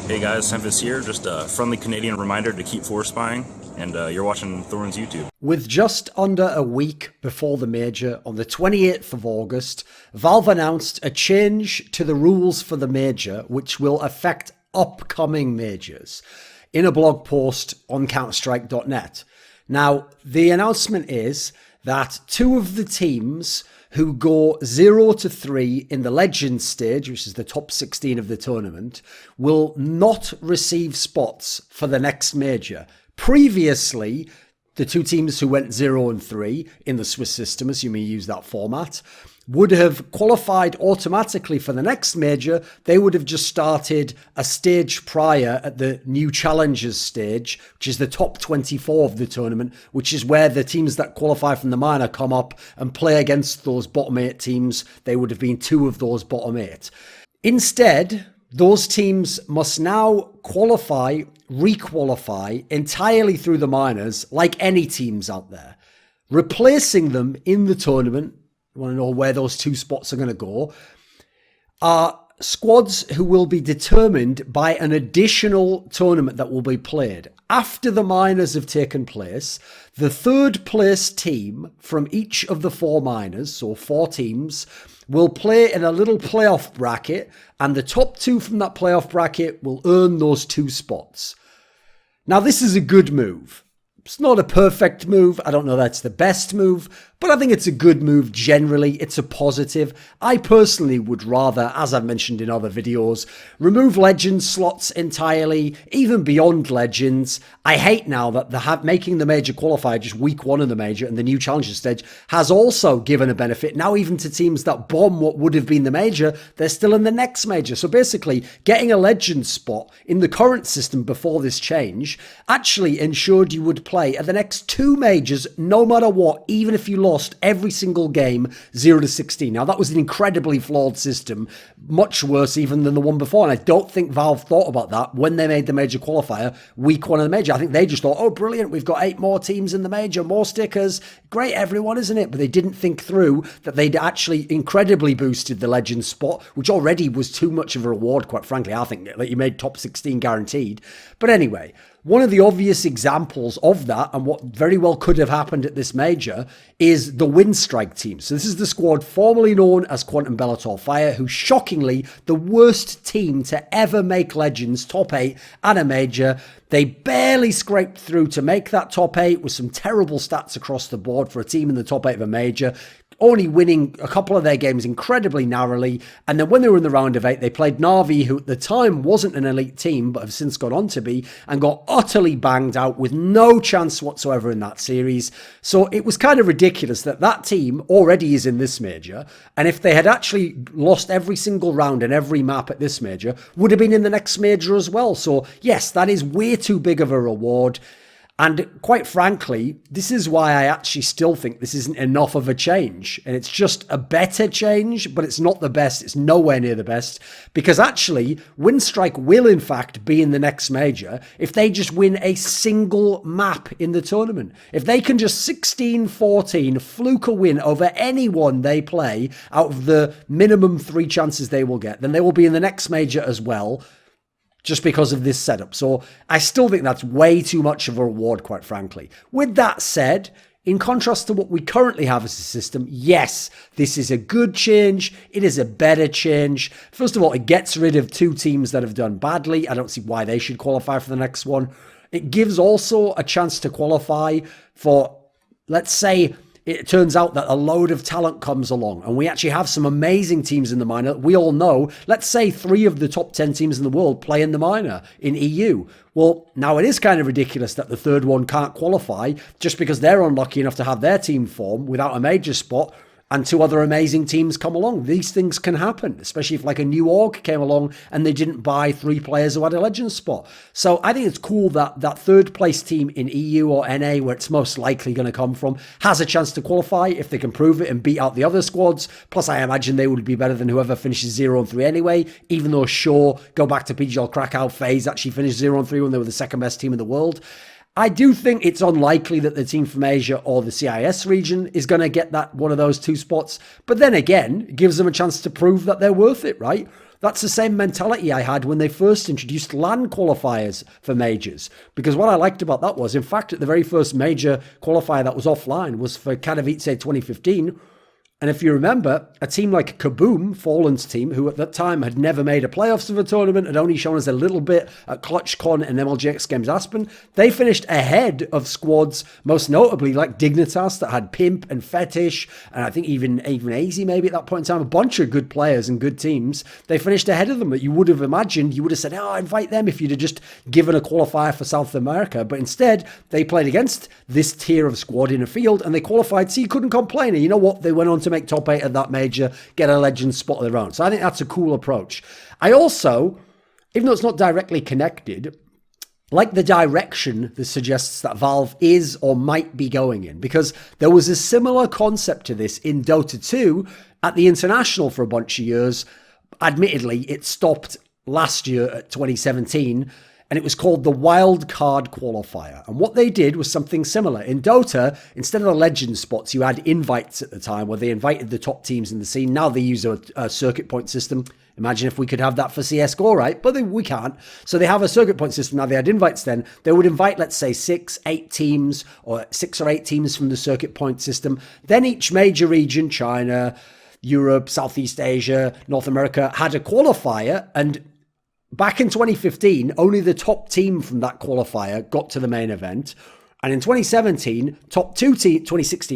Hey guys, Tempest here. Just a friendly Canadian reminder to keep force spying, and you're watching Thorin's YouTube. With just under a week before the major, on the 28th of August, Valve announced a change to the rules for the major, which will affect upcoming majors, in a blog post on Counterstrike.net. Now, the announcement is that two of the teams who go 0-3 in the Legends stage, which is the top 16 of the tournament, will not receive spots for the next major. Previously, the two teams who went 0-3 in the Swiss system, assuming you use that format, would have qualified automatically for the next major. They would have just started a stage prior at the new challengers stage, which is the top 24 of the tournament, which is where the teams that qualify from the minor come up and play against those bottom 8 teams. They would have been two of those bottom 8. Instead, those teams must now qualify, re-qualify entirely through the minors, like any teams out there. Replacing them in the tournament, you want to know where those two spots are going to go, are squads who will be determined by an additional tournament that will be played. After the minors have taken place, the third place team from each of the 4 minors, so 4 teams, will play in a little playoff bracket, and the top 2 from that playoff bracket will earn those 2 spots. Now, this is a good move. It's not a perfect move. I don't know that's the best move, but I think it's a good move generally. It's a positive. I personally would rather, as I've mentioned in other videos, remove Legends slots entirely, even beyond Legends. I hate now that making the major qualifier just week 1 in the major and the new challenger stage has also given a benefit. Now even to teams that bomb what would have been the major, they're still in the next major. So basically, getting a Legends spot in the current system before this change actually ensured you would play at the next 2 majors no matter what, even if you lost every single game 0-16. Now, that was an incredibly flawed system, much worse even than the one before, and I don't think Valve thought about that when they made the major qualifier week 1 of the major. I think they just thought, oh, brilliant, we've got 8 more teams in the major, more stickers, great everyone, isn't it? But they didn't think through that they'd actually incredibly boosted the Legends spot, which already was too much of a reward, quite frankly. I think that you made top 16 guaranteed. But anyway, one of the obvious examples of that, and what very well could have happened at this major, is the Windstrike team. So this is the squad formerly known as Quantum Bellator Fire, who shockingly, the worst team to ever make Legends top 8 at a major. They barely scraped through to make that top 8 with some terrible stats across the board for a team in the top 8 of a major, only winning a couple of their games incredibly narrowly. And then when they were in the round of 8, they played Na'Vi, who at the time wasn't an elite team, but have since gone on to be, and got utterly banged out with no chance whatsoever in that series. So it was kind of ridiculous that that team already is in this major, and if they had actually lost every single round and every map at this major, would have been in the next major as well. So yes, that is way too big of a reward. And quite frankly, this is why I actually still think this isn't enough of a change. And it's just a better change, but it's not the best. It's nowhere near the best. Because actually, Windstrike will in fact be in the next major if they just win a single map in the tournament. If they can just 16-14 fluke a win over anyone they play out of the minimum 3 chances they will get, then they will be in the next major as well, just because of this setup. So I still think that's way too much of a reward, quite frankly. With that said, in contrast to what we currently have as a system, yes, this is a good change. It is a better change. First of all, it gets rid of 2 teams that have done badly. I don't see why they should qualify for the next one. It gives also a chance to qualify for, let's say, it turns out that a load of talent comes along and we actually have some amazing teams in the minor. We all know, let's say 3 of the top 10 teams in the world play in the minor in EU. Well, now it is kind of ridiculous that the third one can't qualify just because they're unlucky enough to have their team form without a major spot, and 2 other amazing teams come along. These things can happen, especially if like a new org came along and they didn't buy 3 players who had a Legends spot. So I think it's cool that that third place team in EU or NA, where it's most likely going to come from, has a chance to qualify if they can prove it and beat out the other squads. Plus, I imagine they would be better than whoever finishes 0-3 anyway, even though sure, go back to PGL Krakow, FaZe actually finished 0-3 when they were the second best team in the world. I do think it's unlikely that the team from Asia or the CIS region is going to get that one of those 2 spots. But then again, it gives them a chance to prove that they're worth it, right? That's the same mentality I had when they first introduced LAN qualifiers for majors. Because what I liked about that was, in fact, the very first major qualifier that was offline was for Katowice 2015. And if you remember, a team like Kaboom, Fallen's team, who at that time had never made a playoffs of a tournament, had only shown us a little bit at ClutchCon and MLGX Games Aspen, they finished ahead of squads, most notably like Dignitas, that had Pimp and Fetish, and I think even AZ maybe at that point in time, a bunch of good players and good teams. They finished ahead of them that you would have imagined. You would have said, oh, invite them if you'd have just given a qualifier for South America. But instead, they played against this tier of squad in a field, and they qualified, so you couldn't complain. And you know what? They went on to make top 8 at that major, get a legend spot of their own. So I think that's a cool approach. I also, even though it's not directly connected, like the direction that suggests that Valve is or might be going in, because there was a similar concept to this in Dota 2 at the International for a bunch of years. Admittedly, it stopped last year at 2017, and it was called the Wild Card Qualifier. And what they did was something similar. In Dota, instead of the legend spots, you had invites at the time where they invited the top teams in the scene. Now they use a circuit point system. Imagine if we could have that for CSGO, right? But we can't. So they have a circuit point system. Now they had invites then. They would invite, let's say, 6 or 8 teams from the circuit point system. Then each major region, China, Europe, Southeast Asia, North America, had a qualifier. And back in 2015, only the top team from that qualifier got to the main event. And in 2016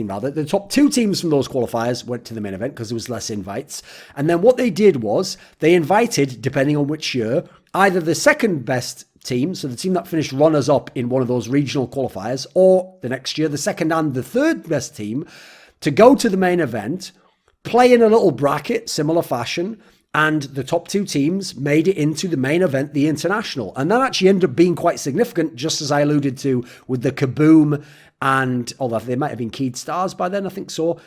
rather, the top 2 teams from those qualifiers went to the main event because there was less invites. And then what they did was they invited, depending on which year, either the second best team, so the team that finished runners-up in one of those regional qualifiers, or the next year, the second and the third best team, to go to the main event, play in a little bracket, similar fashion, and the top 2 teams made it into the main event, the International. And that actually ended up being quite significant, just as I alluded to with the Kaboom and, although they might have been Keyed Stars by then, I think so,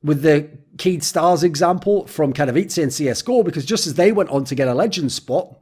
with the Keyed Stars example from Katowice and CSGO, because just as they went on to get a legend spot,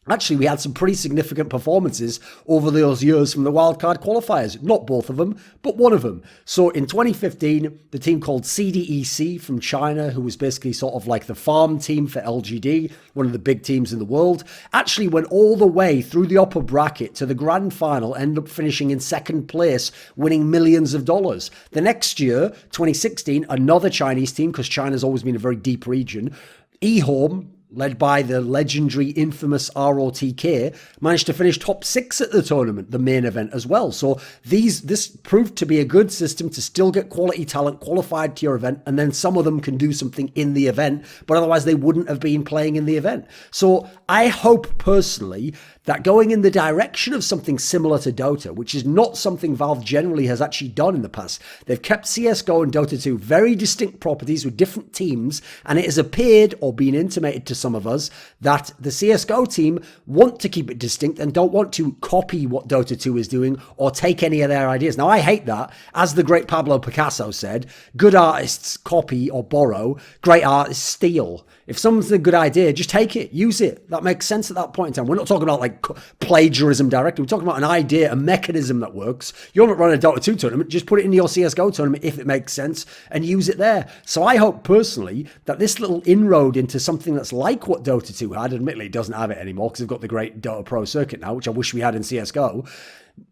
actually, we had some pretty significant performances over those years from the wildcard qualifiers. Not both of them, but one of them. So in 2015, the team called CDEC from China, who was basically sort of like the farm team for LGD, one of the big teams in the world, actually went all the way through the upper bracket to the grand final, ended up finishing in second place, winning millions of dollars. The next year, 2016, another Chinese team, because China's always been a very deep region, eHome, led by the legendary, infamous ROTK, managed to finish top 6 at the tournament, the main event as well. So this proved to be a good system to still get quality talent qualified to your event, and then some of them can do something in the event, but otherwise they wouldn't have been playing in the event. So I hope personally that going in the direction of something similar to Dota, which is not something Valve generally has actually done in the past. They've kept CSGO and Dota 2 very distinct properties with different teams, and it has appeared or been intimated to some of us that the CSGO team want to keep it distinct and don't want to copy what Dota 2 is doing or take any of their ideas. Now, I hate that. As the great Pablo Picasso said, good artists copy or borrow, great artists steal. If someone's a good idea, just take it, use it. That makes sense at that point in time. We're not talking about like plagiarism directly. We're talking about an idea, a mechanism that works. You're not running a Dota 2 tournament, just put it in your CSGO tournament if it makes sense and use it there. So I hope personally that this little inroad into something that's like what Dota 2 had, admittedly it doesn't have it anymore because they've got the great Dota Pro circuit now, which I wish we had in CSGO.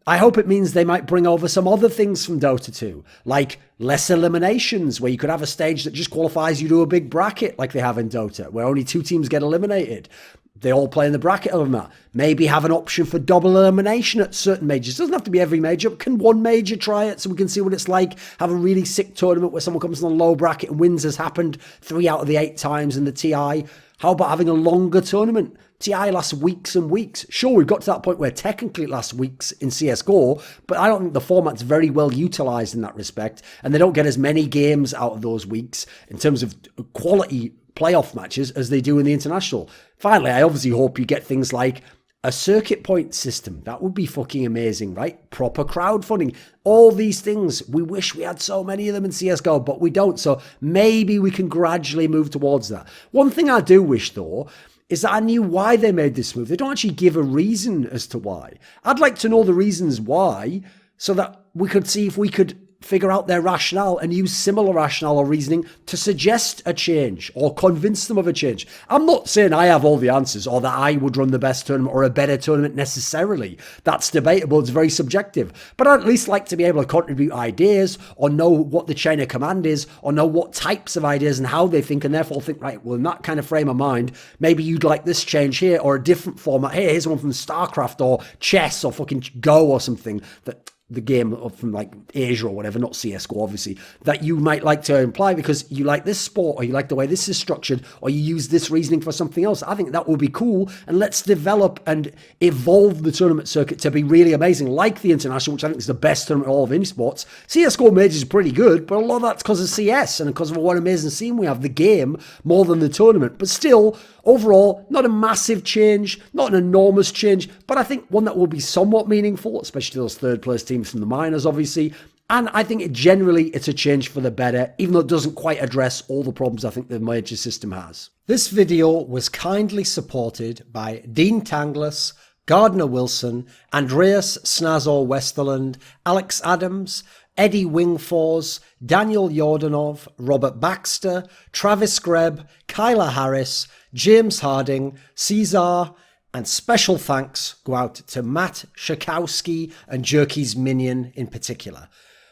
I hope it means they might bring over some other things from Dota 2, like less eliminations, where you could have a stage that just qualifies you to a big bracket like they have in Dota, where only 2 teams get eliminated. They all play in the bracket of that. Maybe have an option for double elimination at certain majors. It doesn't have to be every major, but can one major try it so we can see what it's like? Have a really sick tournament where someone comes in the low bracket and wins, has happened 3 out of the 8 times in the TI. How about having a longer tournament? TI lasts weeks and weeks. Sure, we've got to that point where technically it lasts weeks in CSGO, but I don't think the format's very well utilized in that respect, and they don't get as many games out of those weeks in terms of quality playoff matches as they do in the International. Finally, I obviously hope you get things like a circuit point system. That would be fucking amazing, right? Proper crowdfunding. All these things. We wish we had so many of them in CSGO, but we don't. So maybe we can gradually move towards that. One thing I do wish, though, is that I knew why they made this move. They don't actually give a reason as to why. I'd like to know the reasons why so that we could see if we could figure out their rationale and use similar rationale or reasoning to suggest a change or convince them of a change. I'm not saying I have all the answers or that I would run the best tournament or a better tournament necessarily. That's debatable. It's very subjective. But I'd at least like to be able to contribute ideas or know what the chain of command is or know what types of ideas and how they think, and therefore think, right, well, in that kind of frame of mind, maybe you'd like this change here or a different format. Hey, here's one from StarCraft or chess or fucking Go or something, that the game from like Asia or whatever, not CSGO obviously, that you might like to imply because you like this sport or you like the way this is structured or you use this reasoning for something else. I think that would be cool, and let's develop and evolve the tournament circuit to be really amazing, like the International, which I think is the best tournament of all of indie sports. CSGO Majors is pretty good, but a lot of that's because of CS and because of what amazing scene we have, the game, more than the tournament. But still, overall, not a massive change, not an enormous change, but I think one that will be somewhat meaningful, especially those third place teams from the minors, obviously. And I think it's a change for the better, even though it doesn't quite address all the problems I think the major system has. This video was kindly supported by Dean Tanglis, Gardner Wilson, Andreas Snazore Westerlund, Alex Adams, Eddie Wingfors, Daniel Yordanov, Robert Baxter, Travis Greb, Kyla Harris, James Harding, Caesar, and special thanks go out to Matt Shakowski and Jerky's Minion in particular.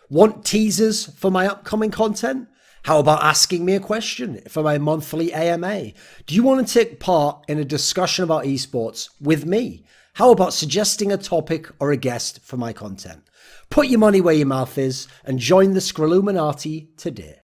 Want teasers for my upcoming content? How about asking me a question for my monthly AMA? Do you want to take part in a discussion about esports with me? How about suggesting a topic or a guest for my content? Put your money where your mouth is and join the Scrilluminati today.